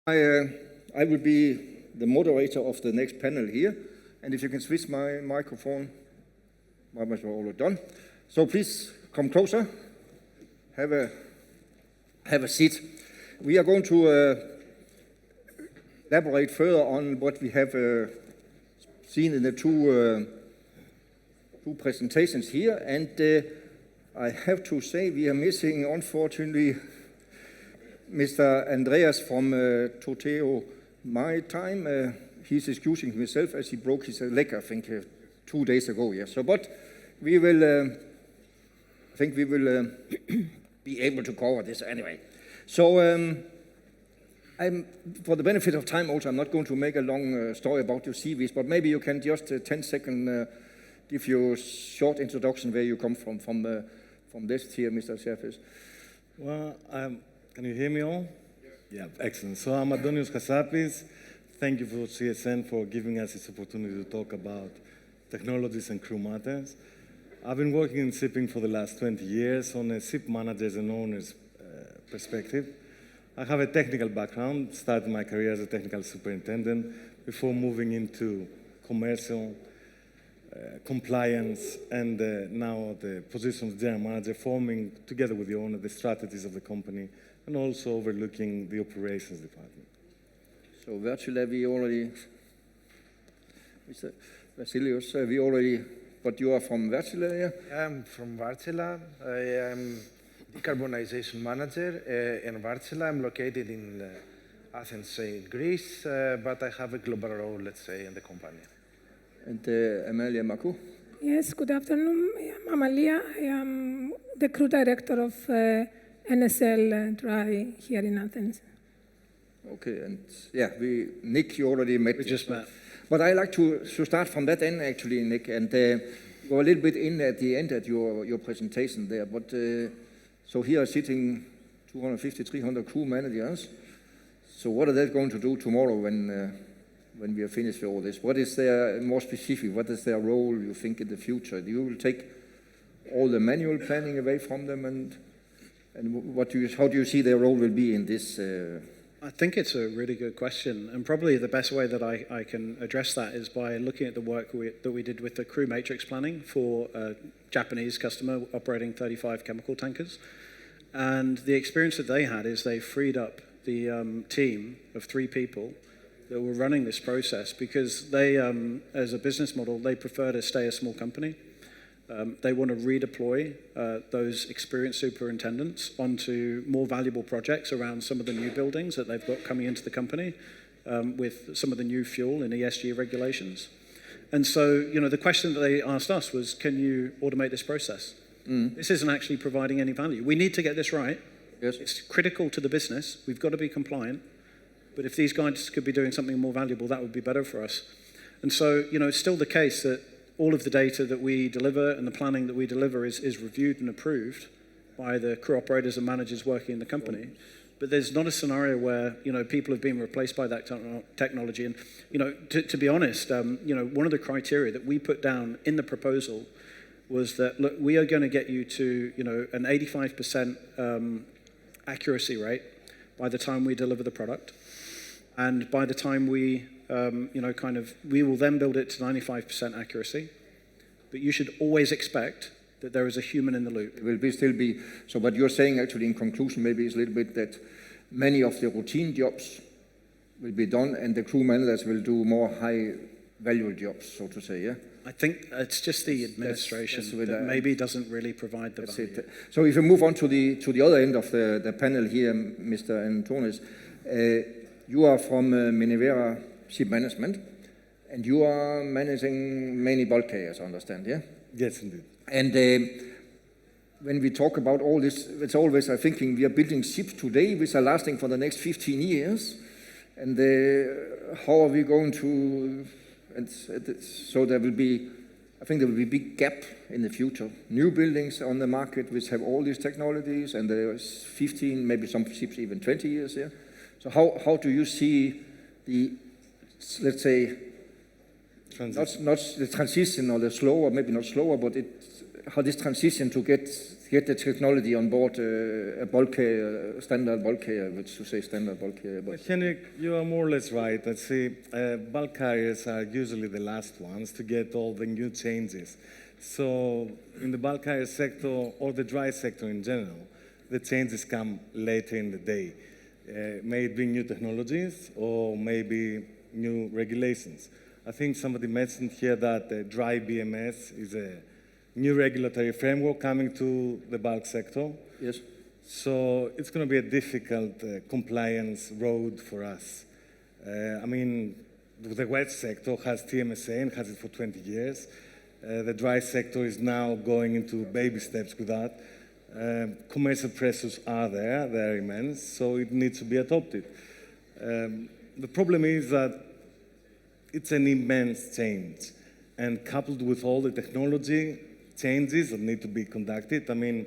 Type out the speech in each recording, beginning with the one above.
I will be the moderator of the next panel here, and if you can switch my microphone, my microphone already done. So please come closer, have a seat. We are going to elaborate further on what we have seen in the two presentations here, and I have to say we are missing, unfortunately, Mr. Andreas from Toteo Maritime. He's excusing himself as he broke his leg, I think, 2 days ago. Yeah. So, but we will, I think we will be able to cover this anyway. So, for the benefit of time also, I'm not going to make a long story about your CVs, but maybe you can just 10 seconds give you a short introduction where you come from this here, Mr. Chasapis. Well, can you hear me all? Yeah, excellent. So I'm Chasapis. Thank you for CSN for giving us this opportunity to talk about technologies and crew matters. I've been working in shipping for the last 20 years on a ship managers and owners perspective. I have a technical background, started my career as a technical superintendent before moving into commercial, compliance, and now the position of general manager, forming together with the owner the strategies of the company and also overlooking the operations department. So Wärtsilä, we already, Mr. Vasilios, we already, but you are from Wärtsilä, yeah? I'm from Wärtsilä. I am Decarbonization Manager in Wärtsilä. I'm located in Athens, Greece, but I have a global role, let's say, in the company. And Amalia, Marcou? Yes, good afternoon. I'm Amalia. I am the crew director of Manager-Enesel Dry here in Athens. Okay, and yeah, Nick, you already met. We just met. But I like to start from that end, actually, Nick, and go a little bit in at the end at your presentation there. But so here are sitting 250, 300 crew managers. So what are they going to do tomorrow when we are finished with all this? What is their, more specific, what is their role, you think, in the future? Do you take all the manual planning away from them, and how do you see their role will be in this? I think it's a really good question, and probably the best way that I can address that is by looking at the work that we did with the crew matrix planning for a Japanese customer operating 35 chemical tankers. And the experience that they had is they freed up the team of 3 people that were running this process because they, as a business model, they prefer to stay a small company. They want to redeploy those experienced superintendents onto more valuable projects around some of the new buildings that they've got coming into the company with some of the new fuel and ESG regulations. And so, the question that they asked us was, can you automate this process? This isn't actually providing any value. We need to get this right. Yes. It's critical to the business. We've got to be compliant. But if these guys could be doing something more valuable, that would be better for us. And so, it's still the case that all of the data that we deliver and the planning that we deliver is reviewed and approved by the crew operators and managers working in the company. But there's not a scenario where, people have been replaced by that technology. And, to be honest, one of the criteria that we put down in the proposal was that, look, we are going to get you to, an 85% accuracy rate by the time we deliver the product. And by the time we we will then build it to 95% accuracy, but you should always expect that there is a human in the loop. It will still be, so what you're saying actually in conclusion maybe is a little bit that many of the routine jobs will be done and the crew managers will do more high value jobs, so to say, yeah? I think it's just the administration that maybe doesn't really provide the value. It. So if we move on to the other end of the panel here, Mr. Antonis, you are from Minerva Ship Management, and you are managing many bulk carriers, I understand, yeah? Yes, indeed. And when we talk about all this, it's always, I'm thinking, we are building ships today which are lasting for the next 15 years, and how are we going to, so there will be, I think there will be a big gap in the future. New buildings on the market which have all these technologies, and there's 15, maybe some ships even 20 years here. So how do you see the, let's say, not the transition or the slower, maybe not slower, but how this transition to get get the technology on board a bulk carrier, standard bulk carrier, which to say standard bulk carrier. But Henrik, you are more or less right. Let's see, bulk carriers are usually the last ones to get all the new changes. So in the bulk carrier sector or the dry sector in general, the changes come later in the day. May it be new technologies or maybe new regulations. I think somebody mentioned here that dry BMS is a new regulatory framework coming to the bulk sector. yes, So it's going to be a difficult compliance road for us. I mean, the wet sector has TMSA and has it for 20 years. The dry sector is now going into baby steps with that. Commercial pressures are there, they're immense, so it needs to be adopted. The problem is that it's an immense change, and coupled with all the technology changes that need to be conducted. I mean,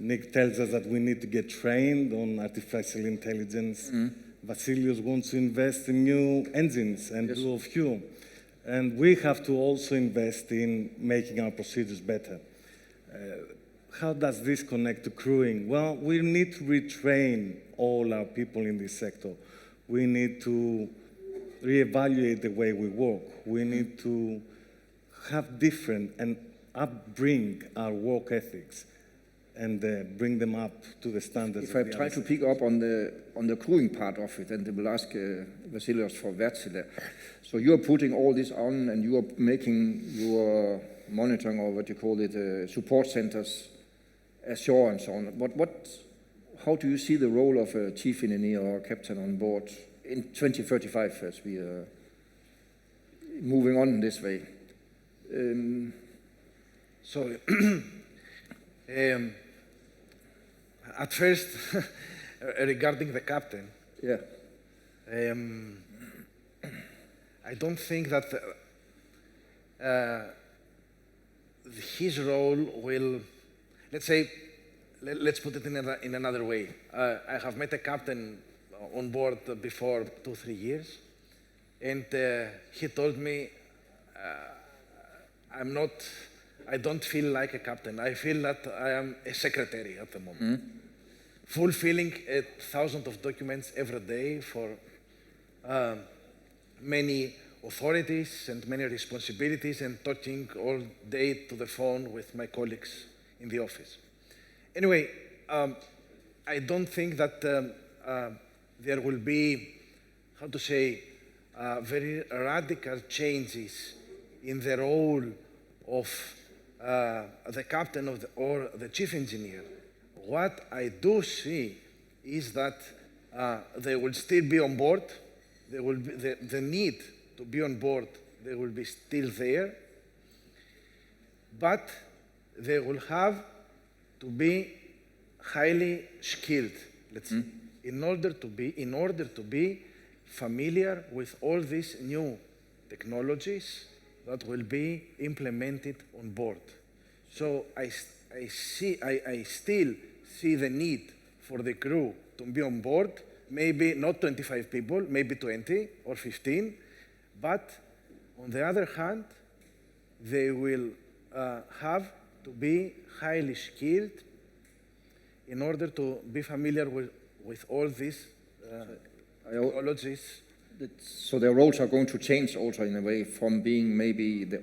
Nick tells us that we need to get trained on artificial intelligence. Vasilios wants to invest in new engines and dual fuel. And we have to also invest in making our procedures better. How does this connect to crewing? Well, we need to retrain all our people in this sector. We need to reevaluate the way we work. We need to have different and upbring our work ethics and bring them up to the standards. if I try to pick up on the crewing part of it, and I will ask Vasilios for Wärtsilä. So you are putting all this on, and you are making your monitoring, or what you call it, support centers ashore and so on. But how do you see the role of a chief engineer or captain on board in 2035 as we are moving on this way? So, at first, regarding the captain, Yeah. I don't think that his role will, let's say, let's put it in another way. I have met a captain on board before 2-3 years, and he told me, I don't feel like a captain. I feel that I am a secretary at the moment. Fulfilling 1,000 of documents every day for many authorities and many responsibilities, and talking all day to the phone with my colleagues in the office. Anyway, I don't think that there will be, how to say, very radical changes in the role of the captain or the chief engineer. What I do see is that they will still be on board. There will be the need to be on board. They will be still there, but they will have to be highly skilled. Let's say, in order to be familiar with all these new technologies that will be implemented on board. So I still see the need for the crew to be on board, maybe not 25 people, maybe 20 or 15, but on the other hand, they will have to be highly skilled in order to be familiar with all these technologies. So their roles are going to change also in a way from being maybe the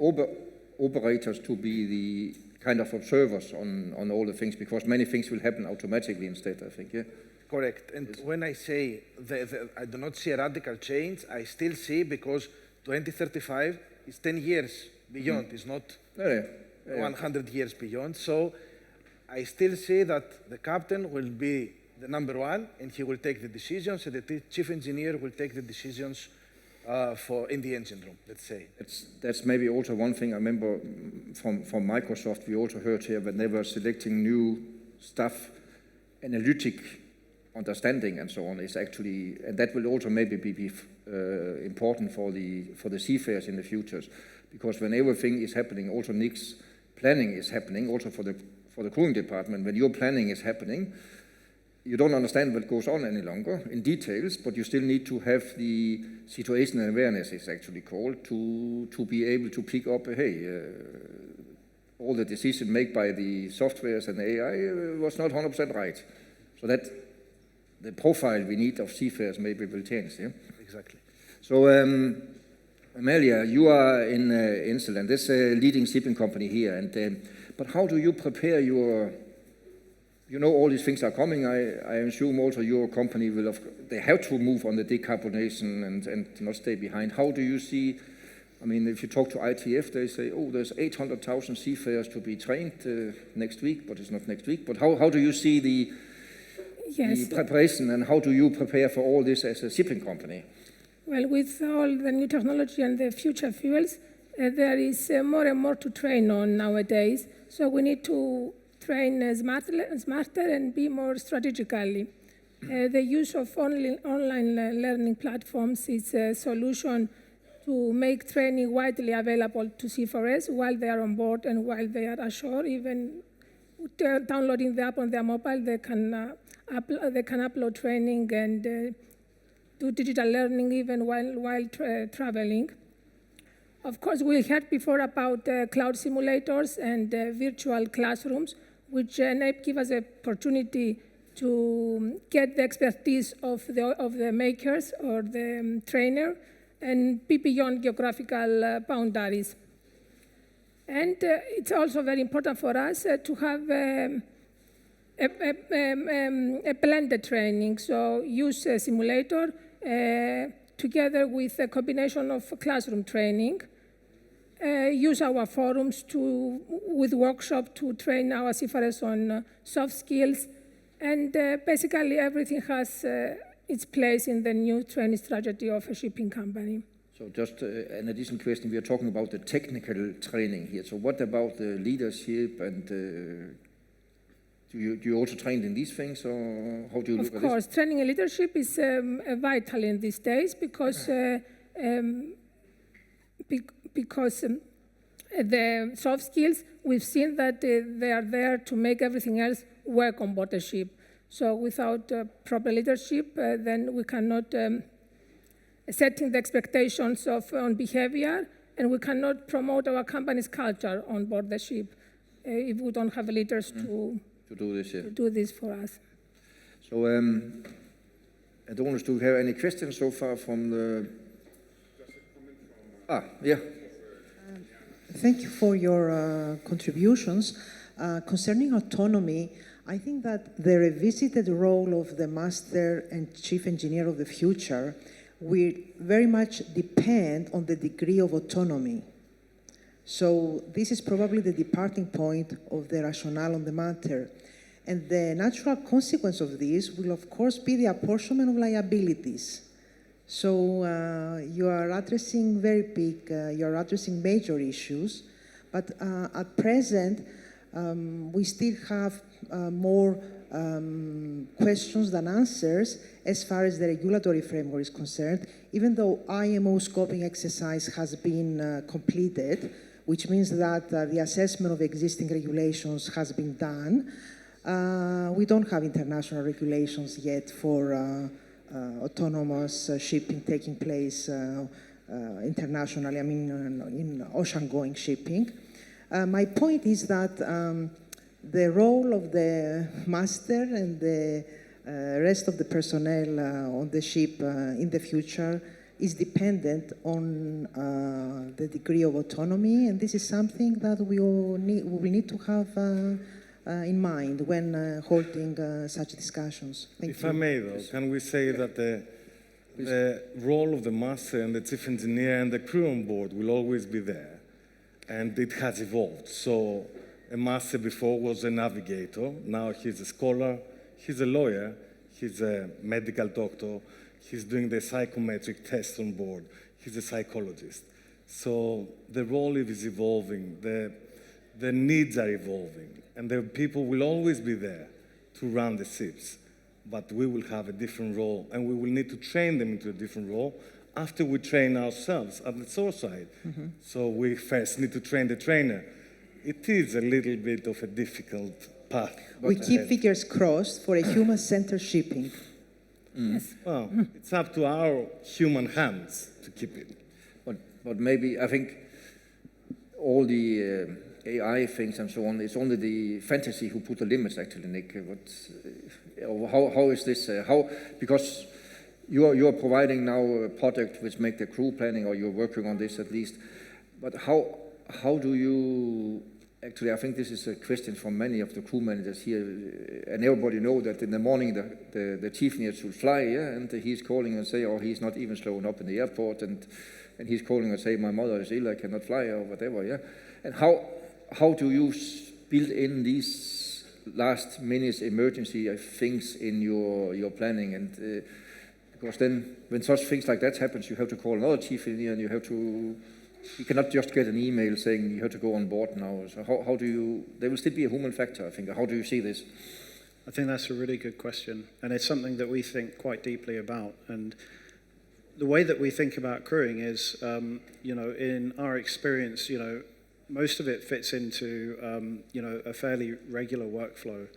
operators to be the kind of observers on all the things, because many things will happen automatically instead, I think, yeah? Correct. And when I say I do not see a radical change, I still see, because 2035 is 10 years beyond. It's not 100 years beyond. So I still see that the captain will be the number one, and he will take the decisions, and the chief engineer will take the decisions in the engine room, let's say. That's maybe also one thing I remember from Microsoft. We also heard here when they were selecting new stuff, analytic understanding and so on is actually, and that will also maybe be important for the seafarers in the futures, because when everything is happening, also Nick's planning is happening, also for the crewing department. When your planning is happening, you don't understand what goes on any longer in details, but you still need to have the situational awareness, is actually called, to be able to pick up, hey, all the decisions made by the softwares and AI was not 100% right. So that the profile we need of seafarers maybe will change. Yeah? Exactly. So, Amalia, you are in Ensel, and this leading shipping company here. And but how do you prepare your? You know, all these things are coming. I assume also your company will. They have to move on the decarbonization and not stay behind. How do you see? I mean, if you talk to ITF, they say, oh, there's 800,000 seafarers to be trained next week, but it's not next week. But how do you see the preparation, and how do you prepare for all this as a shipping company? Well, with all the new technology and the future fuels, there is more and more to train on nowadays. So we need to train smarter and be more strategically. The use of online learning platforms is a solution to make training widely available to seafarers while they are on board and while they are ashore. Even downloading the app on their mobile, they can upload training and do digital learning even while traveling. Of course, we heard before about cloud simulators and virtual classrooms, which give us an opportunity to get the expertise of the makers or the trainer and be beyond geographical boundaries. And it's also very important for us to have a blended training, so use a simulator together with a combination of classroom training, use our forums with workshops to train our seafarers on soft skills, and basically everything has its place in the new training strategy of a shipping company. So just an additional question, we are talking about the technical training here. So what about the leadership, and do you also train in these things, or how do you look at this? Of course, training and leadership is vital in these days because the soft skills, we've seen that they are there to make everything else work on board the ship. So without proper leadership, then we cannot setting the expectations on behavior, and we cannot promote our company's culture on board the ship if we don't have leaders to do this for us. So, Adonis, do you have any questions so far from the? Yeah. Thank you for your contributions. Concerning autonomy, I think that the revisited role of the master and chief engineer of the future will very much depend on the degree of autonomy. So this is probably the departing point of the rationale on the matter. And the natural consequence of this will, of course, be the apportionment of liabilities. So you are addressing you're addressing major issues, but at present, we still have more questions than answers as far as the regulatory framework is concerned, even though IMO scoping exercise has been completed, which means that the assessment of existing regulations has been done. We don't have international regulations yet for autonomous shipping taking place internationally, I mean in ocean-going shipping. My point is that the role of the master and the rest of the personnel on the ship in the future is dependent on the degree of autonomy, and this is something that we need to have in mind when holding such discussions. Thank you. If I may, though, can we say that the role of the master and the chief engineer and the crew on board will always be there, and it has evolved. So a master before was a navigator, now he's a scholar, he's a lawyer, he's a medical doctor, he's doing the psychometric test on board, he's a psychologist. So the role is evolving, the needs are evolving, and the people will always be there to run the ships, but we will have a different role, and we will need to train them into a different role after we train ourselves at the shore side. Mm-hmm. So we first need to train the trainer. It is a little bit of a difficult path. We keep fingers crossed for a human-centered shipping. Yes. Well, it's up to our human hands to keep it. But maybe I think all the AI things and so on, it's only the fantasy who put the limits, actually, Nick. How is this? Because you are providing now a product which make the crew planning, or you're working on this at least. But how do you actually? I think this is a question from many of the crew managers here, and everybody know that in the morning the chief needs to fly, yeah, and he's calling and say, or he's not even showing up in the airport, and he's calling and say, my mother is ill, I cannot fly, or whatever, yeah. And how do you build in these last minute emergency things in your planning? And because then when such things like that happens, you have to call another chief engineer, and you cannot just get an email saying you have to go on board now. So how do you? There will still be a human factor, I think. How do you see this? I think that's a really good question, and it's something that we think quite deeply about. And the way that we think about crewing is, in our experience, most of it fits into, a fairly regular workflow.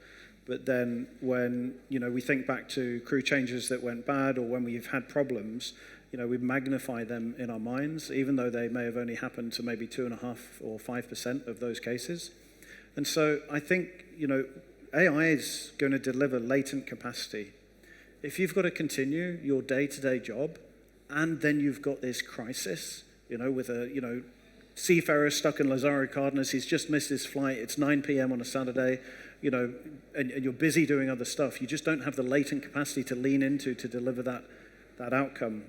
But then when, we think back to crew changes that went bad, or when we've had problems, we magnify them in our minds, even though they may have only happened to maybe 2.5 or 5% of those cases. And so I think, AI is going to deliver latent capacity. If you've got to continue your day-to-day job, and then you've got this crisis, with a, seafarer stuck in Lazaro Cardenas, he's just missed his flight, it's 9 p.m. on a Saturday, and you're busy doing other stuff. You just don't have the latent capacity to lean into to deliver that outcome.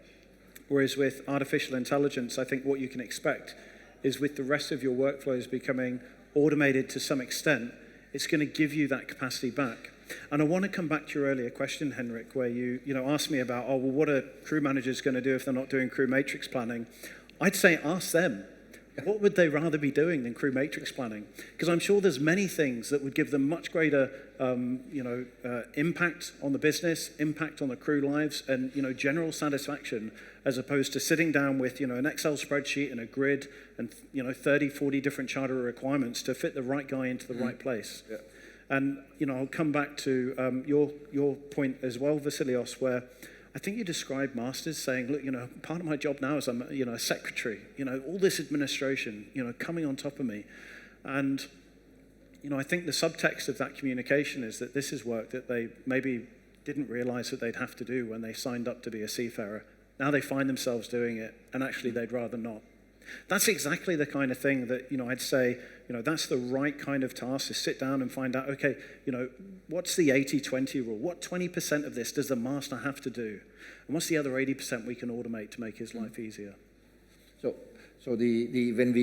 Whereas with artificial intelligence, I think what you can expect is with the rest of your workflows becoming automated to some extent, it's going to give you that capacity back. And I want to come back to your earlier question, Henrik, where you asked me about, what are crew managers going to do if they're not doing crew matrix planning? I'd say ask them. What would they rather be doing than crew matrix planning? Because I'm sure there's many things that would give them much greater, impact on the business, impact on the crew lives, and general satisfaction, as opposed to sitting down with an Excel spreadsheet and a grid and 30, 40 different charter requirements to fit the right guy into the right place. Yeah. And I'll come back to your point as well, Vasilios, where I think you described masters saying, look, part of my job now is I'm, a secretary, all this administration, coming on top of me. And, I think the subtext of that communication is that this is work that they maybe didn't realize that they'd have to do when they signed up to be a seafarer. Now they find themselves doing it, and actually they'd rather not. That's exactly the kind of thing that, I'd say, that's the right kind of task, to sit down and find out, okay, what's the 80-20 rule? What 20% of this does the master have to do? And what's the other 80% we can automate to make his life easier? So when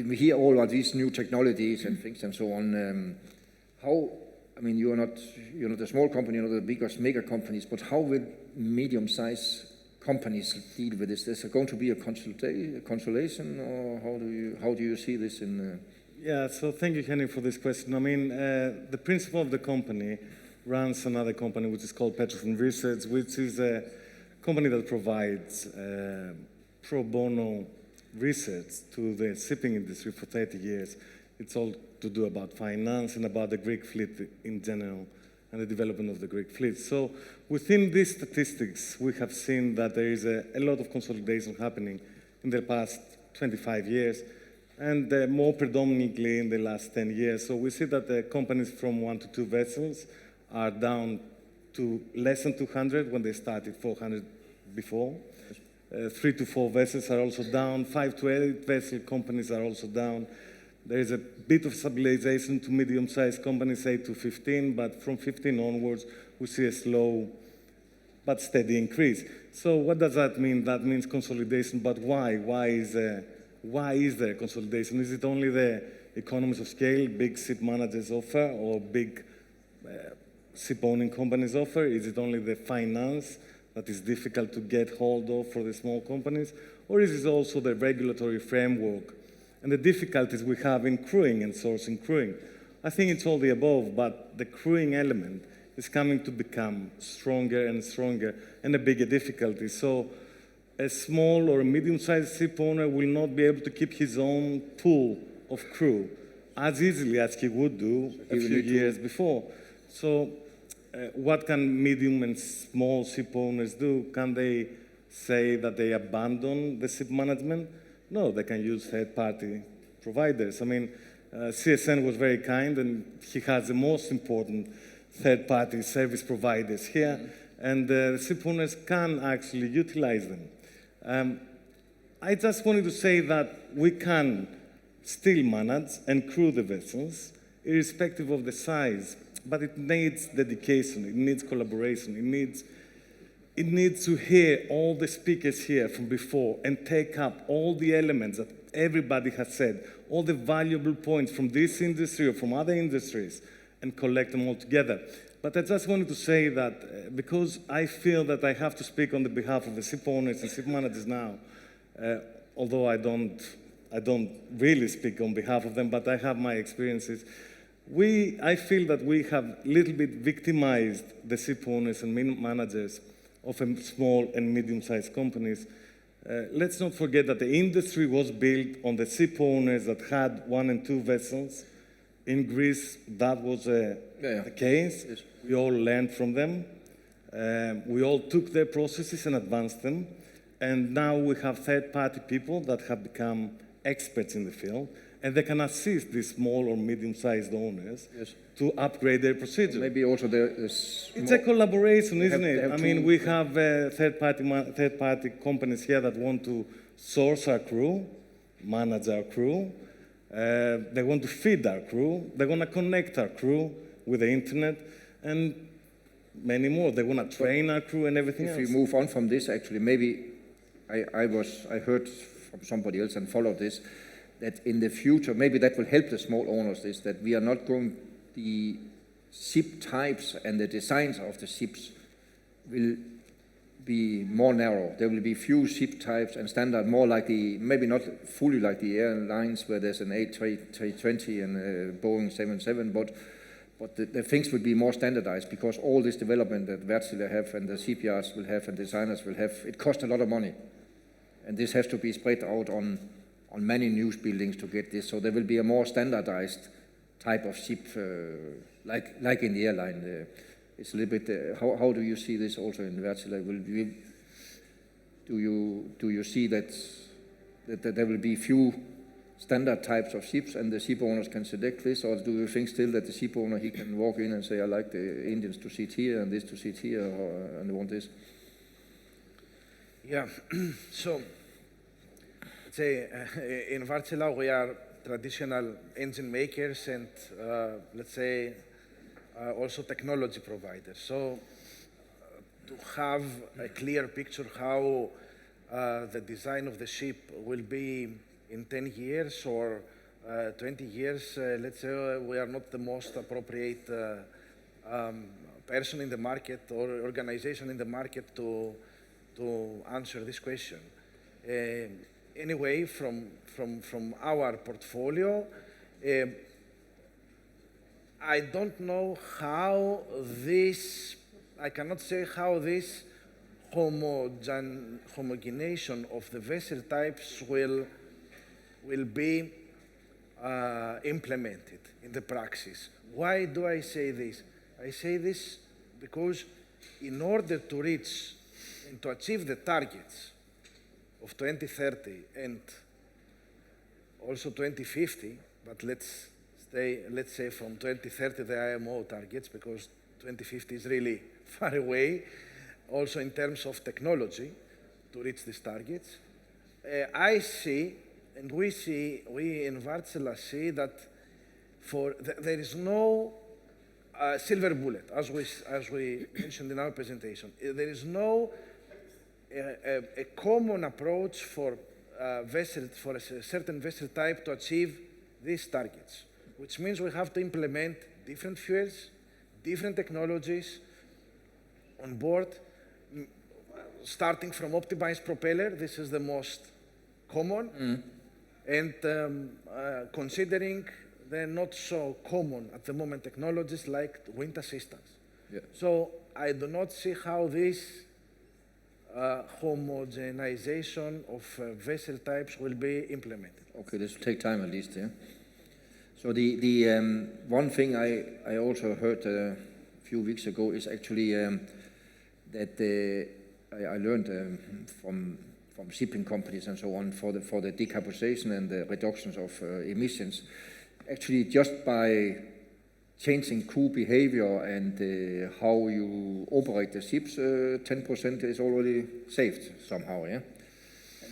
we hear all of these new technologies and things and so on, you're not a small company, you're not the biggest mega companies, but how will medium-sized companies deal with this? Is there going to be a consolidation, or how do you see this in? Yeah, so thank you, Henrik, for this question. The principal of the company runs another company which is called Petrofen Research, which is a company that provides pro bono research to the shipping industry for 30 years. It's all to do about finance and about the Greek fleet in general, and the development of the Greek fleet. So within these statistics, we have seen that there is a lot of consolidation happening in the past 25 years, and more predominantly in the last 10 years. So we see that the companies from 1 to 2 vessels are down to less than 200 when they started 400 before. 3 to 4 vessels are also down. 5 to 8 vessel companies are also down. There is a bit of stabilization to medium-sized companies, 8 to 15, but from 15 onwards, we see a slow but steady increase. So what does that mean? That means consolidation, but why? Why is there consolidation? Is it only the economies of scale big ship managers offer, or big ship-owning companies offer? Is it only the finance that is difficult to get hold of for the small companies? Or is it also the regulatory framework and the difficulties we have in crewing and sourcing crewing? I think it's all the above, but the crewing element is coming to become stronger and stronger, and a bigger difficulty. So a small or a medium-sized ship owner will not be able to keep his own pool of crew as easily as he would do a few years before. So what can medium and small ship owners do? Can they say that they abandon the ship management? No, they can use third-party providers. CSN was very kind, and he has the most important third-party service providers here, and the ship owners can actually utilize them. I just wanted to say that we can still manage and crew the vessels, irrespective of the size, but it needs dedication, it needs collaboration, it needs to hear all the speakers here from before and take up all the elements that everybody has said, all the valuable points from this industry or from other industries, and collect them all together. But I just wanted to say that because I feel that I have to speak on the behalf of the ship owners and ship managers now, although I don't really speak on behalf of them, but I have my experiences. I feel that we have a little bit victimized the ship owners and managers of small and medium-sized companies. Let's not forget that the industry was built on the ship owners that had 1 and 2 vessels. In Greece, that was the case. Yes. We all learned from them. We all took their processes and advanced them. And now we have third-party people that have become experts in the field, and they can assist these small or medium-sized owners to upgrade their procedure. Maybe also it's a collaboration, isn't it? I mean, we have third-party companies here that want to source our crew, manage our crew. They want to feed our crew. They want to connect our crew with the internet, and many more. They want to train our crew and everything else. If we move on from this, actually, maybe I heard from somebody else and followed this, that in the future, maybe that will help the small owners, is that we are not going, the ship types and the designs of the ships will be more narrow. There will be few ship types and standard, more like maybe not fully like the airlines where there's an A320 and a Boeing 77, but the things will be more standardized because all this development that Wärtsilä have and the shipyards will have and designers will have, it costs a lot of money. And this has to be spread out on many new buildings to get this. So there will be a more standardized type of ship, like in the airline. It's a little bit, how do you see this also in Wärtsilä? Do you see that there will be few standard types of ships and the ship owners can select this, or do you think still that the ship owner, he can walk in and say, I like the Indians to sit here and this to sit here, and I want this? Yeah, so let's say in Wärtsilä we are traditional engine makers and let's say also technology providers. So to have a clear picture how the design of the ship will be in 10 years or 20 years, let's say we are not the most appropriate person in the market or organization in the market to answer this question. Anyway, from our portfolio, I don't know how this, I cannot say how this homogenization of the vessel types will be implemented in the praxis. Why do I say this? I say this because in order to reach and to achieve the targets of 2030 and also 2050, but let's say from 2030 the IMO targets, because 2050 is really far away, also in terms of technology to reach these targets. I see, and we in Wärtsilä see that there is no silver bullet, as we mentioned in our presentation. There is no a common approach for a certain vessel type to achieve these targets, which means we have to implement different fuels, different technologies on board, starting from optimized propeller. This is the most common, and considering the not so common at the moment technologies like wind assistance. Yeah. So I do not see how this homogenization of vessel types will be implemented. Okay, this will take time at least, yeah. So the one thing I also heard a few weeks ago is actually that I learned from shipping companies and so on for the decarbonization and the reductions of emissions. actually just by changing crew behavior and how you operate the ships, 10% is already saved somehow, yeah?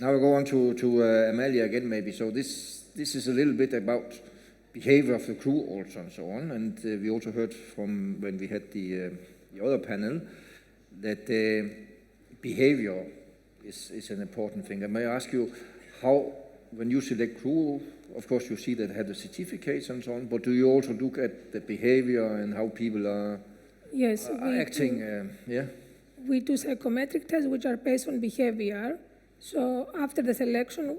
Now we go on to Amalia again maybe. So this is a little bit about behavior of the crew also and so on. And we also heard from when we had the other panel that behavior is an important thing. And may I ask you how, when you select crew, of course you see that have the certificates and so on, but do you also look at the behavior and how people are, Yes, are acting? Yeah. We do psychometric tests which are based on behavior. So after the selection,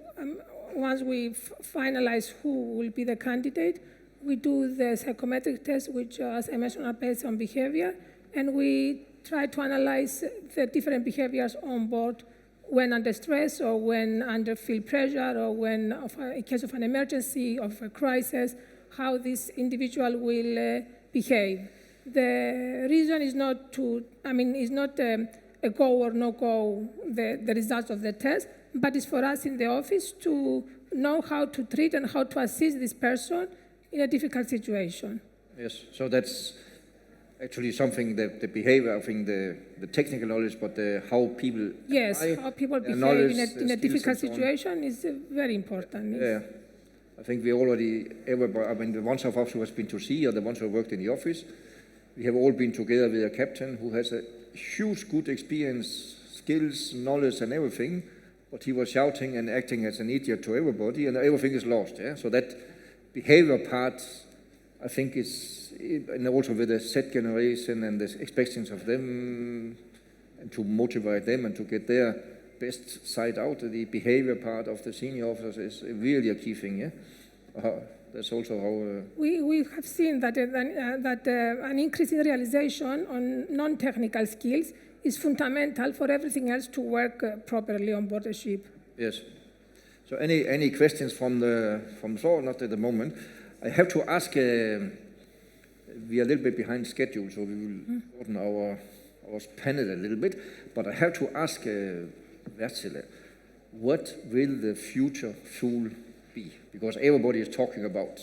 once we finalize who will be the candidate, we do the psychometric tests which, as I mentioned, are based on behavior, and we try to analyze the different behaviors on board when under stress or when under field pressure or when, in case of an emergency, of a crisis, how this individual will behave. The reason is not to, is not a go or no go, the results of the test, but it's for us in the office to know how to treat and how to assist this person in a difficult situation. Yes, so that's actually something that the behavior, I think the technical knowledge, but how people Yes, how people behave in a difficult situation is very important. Yeah, I think we already, the ones of us who has been to sea or the ones who worked in the office, we have all been together with a captain who has a huge good experience, skills, knowledge and everything, but he was shouting and acting as an idiot to everybody and everything is lost. Yeah? So that behavior part, I think is, and also with the Z generation and the expectations of them and to motivate them and to get their best side out, the behavior part of the senior officers is really a key thing. Yeah? That's also how... We have seen that, an increase in realization on non-technical skills is fundamental for everything else to work properly on board a ship. Yes. So any questions from the floor? Not at the moment. I have to ask, we are a little bit behind schedule, so we will shorten our panel a little bit, but I have to ask Wärtsilä, what will the future fuel be? Because everybody is talking about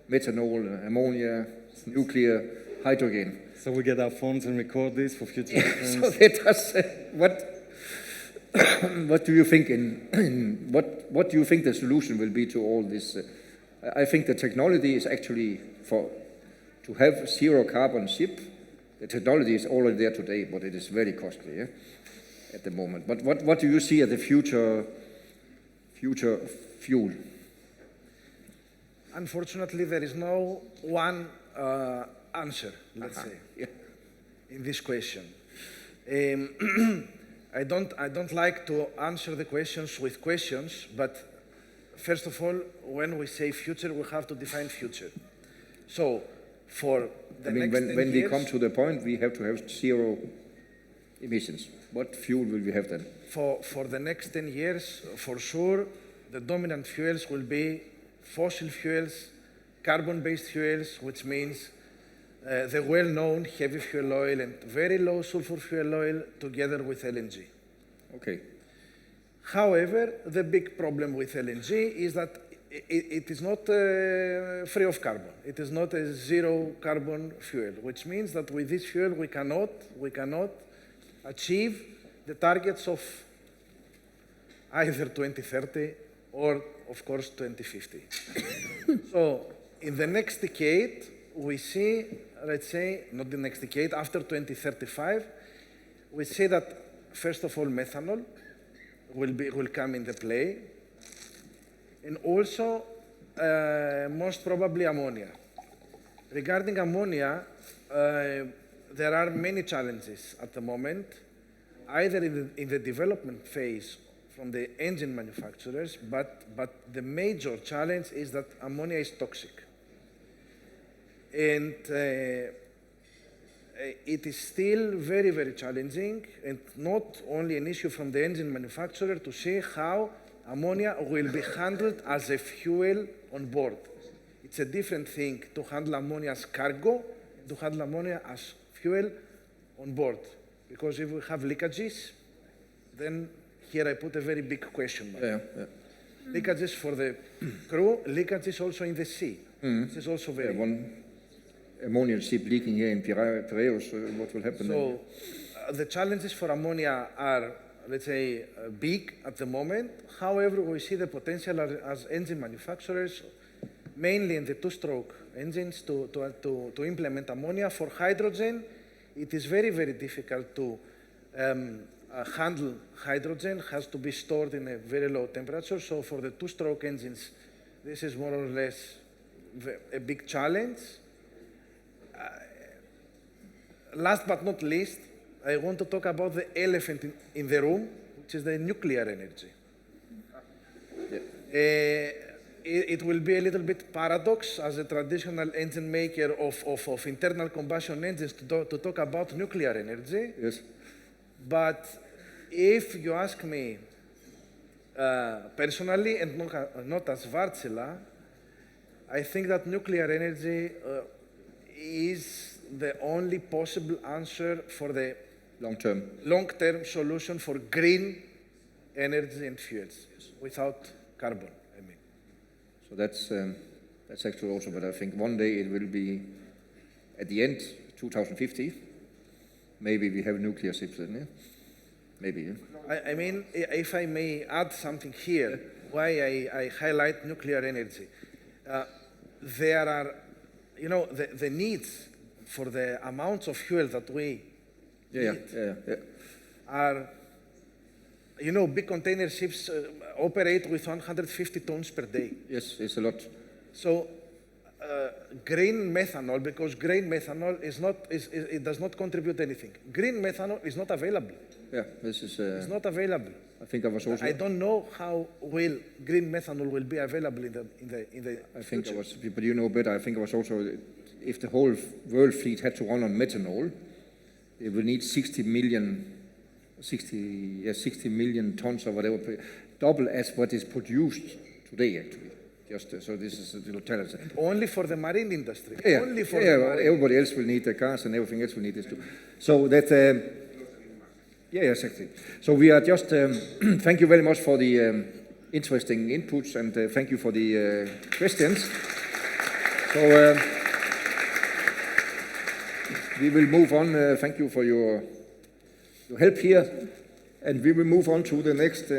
methanol, ammonia, nuclear, hydrogen. So we get our phones and record this for future reference. So let us, what do you think what do you think the solution will be to all this? I think the technology is actually to have zero carbon ship. The technology is already there today, but it is very costly at the moment. But what do you see as the future fuel? Unfortunately, there is no one answer, let's say, in this question. I don't like to answer the questions with questions, but first of all, when we say future, we have to define future. So, for the next 10 years... When we come to the point, we have to have zero emissions. What fuel will we have then? For the next 10 years, for sure, the dominant fuels will be fossil fuels, carbon-based fuels, which means the well-known heavy fuel oil and very low sulfur fuel oil together with LNG. Okay. However, the big problem with LNG is that it is not free of carbon. It is not a zero carbon fuel, which means that with this fuel we cannot achieve the targets of either 2030 or, of course, 2050. So, in the next decade, we see, let's say, not the next decade, after 2035, we see that, first of all, methanol will come into play, and also, most probably, ammonia. Regarding ammonia, there are many challenges at the moment, either in the development phase from the engine manufacturers, but the major challenge is that ammonia is toxic. And it is still very, very challenging, and not only an issue from the engine manufacturer to see how ammonia will be handled as a fuel on board. It's a different thing to handle ammonia as cargo, to handle ammonia as fuel on board. Because if we have leakages, then here I put a very big question mark. Yeah. leakages for the crew, leakages also in the sea. This is also very One ammonia ship leaking here in Piraeus, what will happen then? So the challenges for ammonia are, let's say, big at the moment. However, we see the potential as engine manufacturers, mainly in the two-stroke engines, to implement ammonia. For hydrogen, it is very, very difficult to handle hydrogen, has to be stored in a very low temperature. So for the two-stroke engines, this is more or less a big challenge. Last but not least, I want to talk about the elephant in the room, which is the nuclear energy. It will be a little bit paradox as a traditional engine maker of internal combustion engines to talk about nuclear energy. Yes. But if you ask me personally, and not as Wärtsilä, I think that nuclear energy is the only possible answer for the long-term solution for green energy and fuels without carbon, I mean. So that's actually also, but I think one day it will be, at the end, 2050, maybe we have nuclear ships then, yeah? Maybe, yeah? I mean, if I may add something here, why I highlight nuclear energy. There are, you know, the needs for the amounts of fuel that we need are, you know, big container ships operate with 150 tons per day. Yes, it's a lot. So green methanol, because green methanol it does not contribute anything. Green methanol is not available. Yeah, this is... it's not available. I think I was also... I don't know how will green methanol will be available in the I think I was, but you know better, I think I was also, if the whole world fleet had to run on methanol, it will need 60 million tons or whatever, double as what is produced today actually. Just so this is a little challenge. Only for the marine industry. Yeah, Only for the marine. Everybody else will need the cars and everything else will need this too. So that, yeah, exactly. So we are just, thank you very much for the interesting inputs and thank you for the questions. So we will move on. Thank you for your help here. And we will move on to the next.